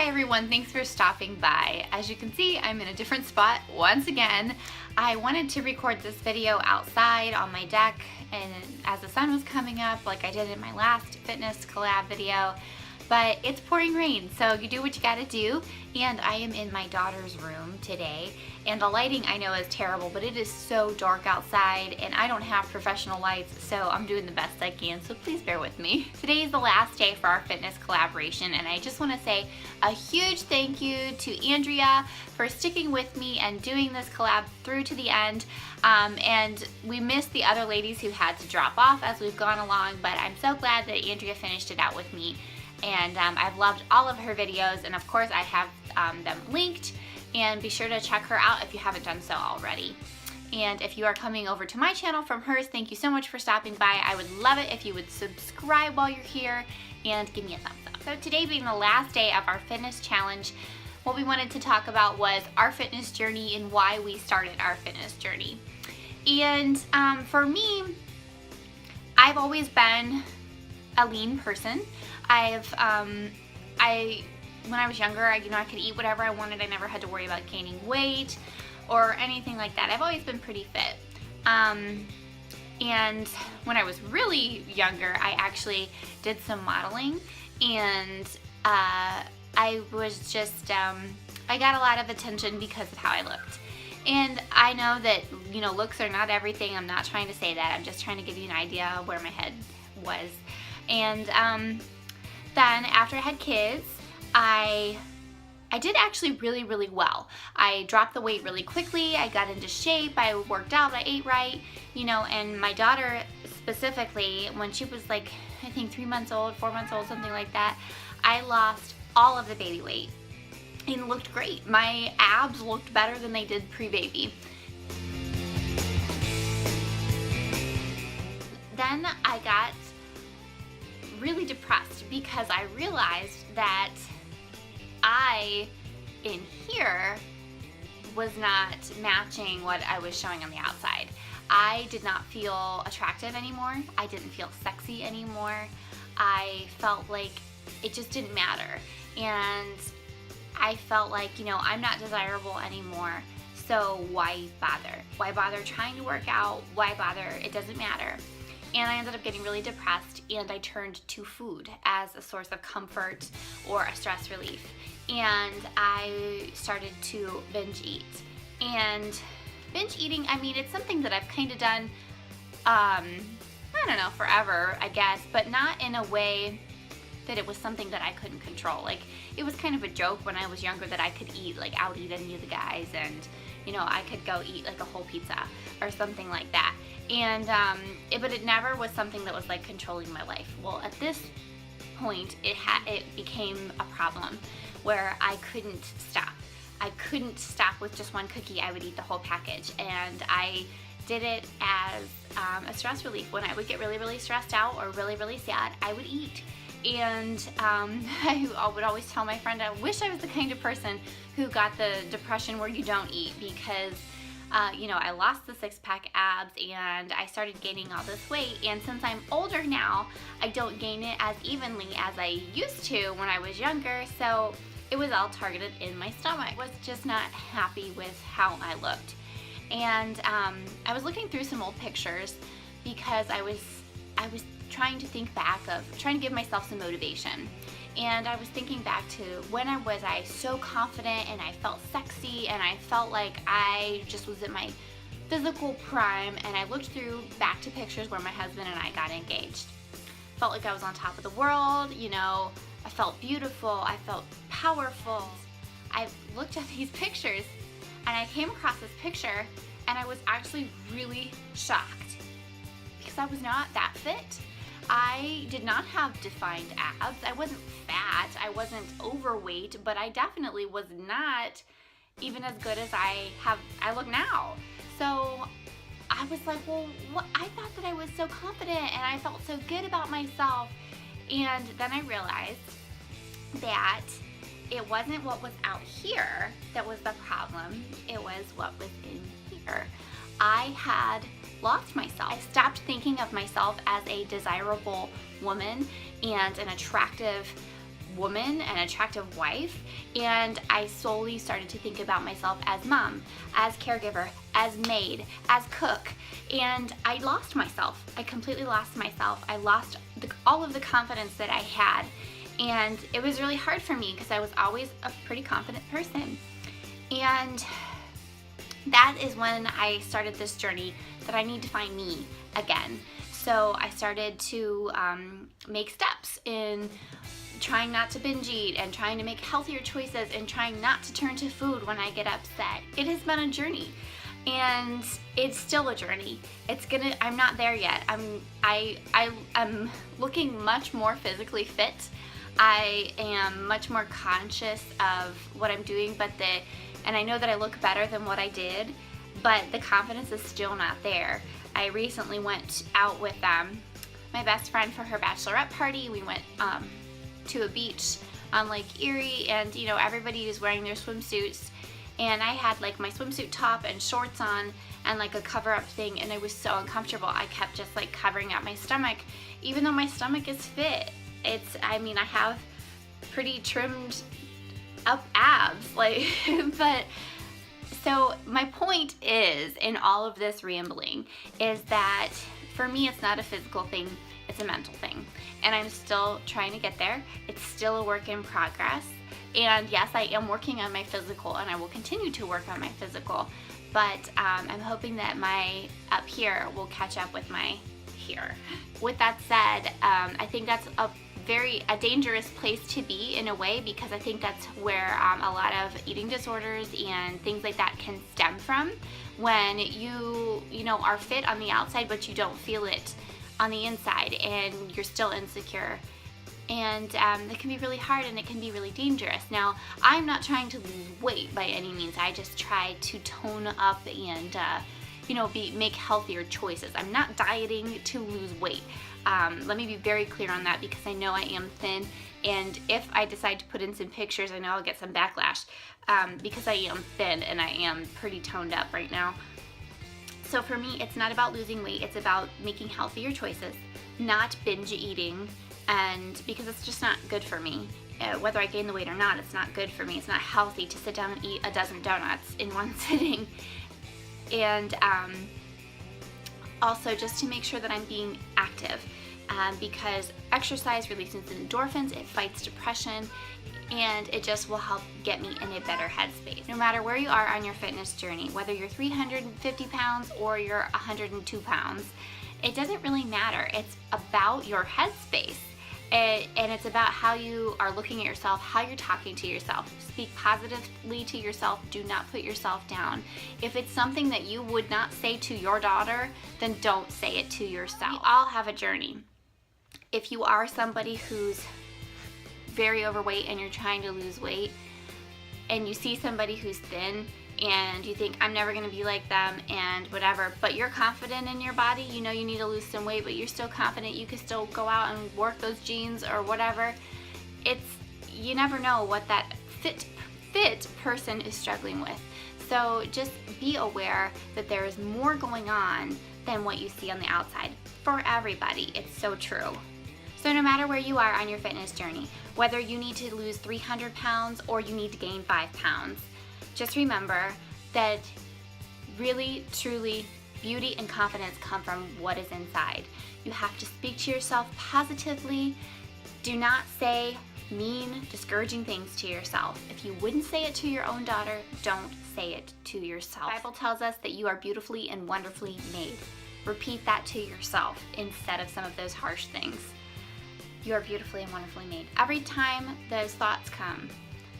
Hi everyone, thanks for stopping by. As you can see, I'm in a different spot once again. I wanted to record this video outside on my deck and as the sun was coming up like I did in my last fitness collab video, but it's pouring rain, so you do what you gotta do. And I am in my daughter's room today, and the lighting I know is terrible, but it is so dark outside and I don't have professional lights, so I'm doing the best I can, so please bear with me. Today is the last day for our fitness collaboration, and I just want to say a huge thank you to Andrea for sticking with me and doing this collab through to the end. And we missed the other ladies who had to drop off as we've gone along, but I'm so glad that Andrea finished it out with me. And I've loved all of her videos, and of course I have them linked, and be sure to check her out if you haven't done so already. And if you are coming over to my channel from hers, thank you so much for stopping by. I would love it if you would subscribe while you're here and give me a thumbs up. So today being the last day of our fitness challenge, what we wanted to talk about was our fitness journey and why we started our fitness journey. And for me, I've always been a lean person. When I was younger, I could eat whatever I wanted. I never had to worry about gaining weight or anything like that. I've always been pretty fit. And when I was really younger, I actually did some modeling, and I was just, I got a lot of attention because of how I looked. And I know that, looks are not everything. I'm not trying to say that. I'm just trying to give you an idea of where my head was. And then after I had kids, I did actually really well. I dropped the weight really quickly. I got into shape. I worked out. I ate right, and my daughter specifically, when she was like, I think 3 months old, 4 months old, something like that, I lost all of the baby weight and looked great. My abs looked better than they did pre-baby. Then I got really depressed because I realized that I, in here, was not matching what I was showing on the outside. I did not feel attractive anymore. I didn't feel sexy anymore. I felt like it just didn't matter. And I felt like, I'm not desirable anymore. So why bother? Why bother trying to work out? Why bother? It doesn't matter. And I ended up getting really depressed, and I turned to food as a source of comfort or a stress relief. And I started to binge eat. And binge eating, it's something that I've kind of done, I don't know, forever, I guess, but not in a way that it was something that I couldn't control. Like, it was kind of a joke when I was younger that I could eat, like, out-eat any of the guys, and, I could go eat, like, a whole pizza or something like that. And, but it never was something that was, like, controlling my life. Well, at this point, it became a problem where I couldn't stop. I couldn't stop with just one cookie. I would eat the whole package, and I did it as a stress relief. When I would get really stressed out or really sad, I would eat. And I would always tell my friend, I wish I was the kind of person who got the depression where you don't eat, because I lost the six-pack abs and I started gaining all this weight. And since I'm older now, I don't gain it as evenly as I used to when I was younger, so it was all targeted in my stomach. I was just not happy with how I looked. And I was looking through some old pictures because I was trying to think back of, trying to give myself some motivation. And I was thinking back to when I was so confident and I felt sexy and I felt like I just was at my physical prime, and I looked back to pictures where my husband and I got engaged. Felt like I was on top of the world, I felt beautiful, I felt powerful. I looked at these pictures and I came across this picture and I was actually really shocked because I was not that fit. I did not have defined abs. I wasn't fat. I wasn't overweight, but I definitely was not even as good as I look now. So I was like, well, what? I thought that I was so confident and I felt so good about myself. And then I realized that it wasn't what was out here that was the problem. It was what was in here. I had lost myself. I stopped thinking of myself as a desirable woman and an attractive woman, an attractive wife, and I slowly started to think about myself as mom, as caregiver, as maid, as cook, and I lost myself. I completely lost myself. I lost all of the confidence that I had, and it was really hard for me because I was always a pretty confident person. And that is when I started this journey that I need to find me again. So I started to make steps in trying not to binge eat and trying to make healthier choices and trying not to turn to food when I get upset. It has been a journey, and it's still a journey. I'm not there yet. I'm looking much more physically fit. I am much more conscious of what I'm doing, and I know that I look better than what I did, but the confidence is still not there. I recently went out with my best friend for her bachelorette party. We went to a beach on Lake Erie, and everybody is wearing their swimsuits, and I had like my swimsuit top and shorts on and like a cover-up thing, and it was so uncomfortable. I kept just like covering up my stomach, even though my stomach is fit. I have pretty trimmed up abs, but so my point is, in all of this rambling, is that for me it's not a physical thing, it's a mental thing, and I'm still trying to get there. It's still a work in progress, and yes, I am working on my physical, and I will continue to work on my physical, but I'm hoping that my up here will catch up with my here. With that said, I think that's a dangerous place to be in a way, because I think that's where a lot of eating disorders and things like that can stem from, when you are fit on the outside but you don't feel it on the inside and you're still insecure, and it can be really hard and it can be really dangerous. Now, I'm not trying to lose weight by any means. I just try to tone up and make healthier choices. I'm not dieting to lose weight. Let me be very clear on that, because I know I am thin, and if I decide to put in some pictures, I know I'll get some backlash, because I am thin and I am pretty toned up right now. So for me, it's not about losing weight, it's about making healthier choices, not binge eating, and because it's just not good for me. Whether I gain the weight or not, it's not good for me. It's not healthy to sit down and eat a dozen donuts in one sitting. And also just to make sure that I'm being active, because exercise releases endorphins, it fights depression, and it just will help get me in a better headspace. No matter where you are on your fitness journey, whether you're 350 pounds or you're 102 pounds, it doesn't really matter. It's about your headspace. And it's about how you are looking at yourself, how you're talking to yourself. Speak positively to yourself. Do not put yourself down. If it's something that you would not say to your daughter, then don't say it to yourself. We all have a journey. If you are somebody who's very overweight and you're trying to lose weight, and you see somebody who's thin, and you think, I'm never going to be like them and whatever, but you're confident in your body, you need to lose some weight, but you're still confident you can still go out and work those jeans or whatever, you never know what that fit person is struggling with. So just be aware that there is more going on than what you see on the outside. For everybody, it's so true. So no matter where you are on your fitness journey, whether you need to lose 300 pounds or you need to gain 5 pounds, just remember that really, truly, beauty and confidence come from what is inside. You have to speak to yourself positively. Do not say mean, discouraging things to yourself. If you wouldn't say it to your own daughter, don't say it to yourself. The Bible tells us that you are beautifully and wonderfully made. Repeat that to yourself instead of some of those harsh things. You are beautifully and wonderfully made. Every time those thoughts come,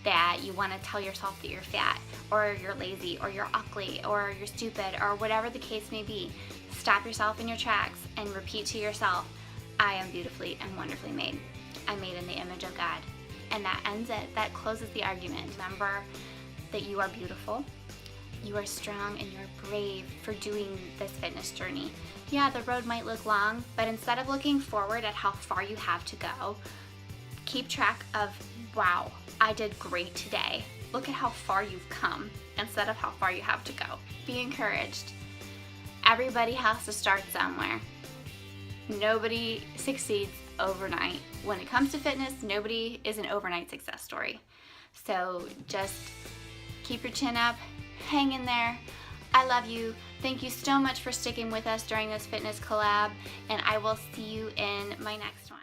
that you want to tell yourself that you're fat, or you're lazy, or you're ugly, or you're stupid, or whatever the case may be, stop yourself in your tracks and repeat to yourself, I am beautifully and wonderfully made. I'm made in the image of God. And that ends it. That closes the argument. Remember that you are beautiful, you are strong, and you're brave for doing this fitness journey. Yeah, the road might look long, but instead of looking forward at how far you have to go, keep track of, wow, I did great today. Look at how far you've come instead of how far you have to go. Be encouraged. Everybody has to start somewhere. Nobody succeeds overnight. When it comes to fitness, nobody is an overnight success story. So just keep your chin up, hang in there. I love you. Thank you so much for sticking with us during this fitness collab, and I will see you in my next one.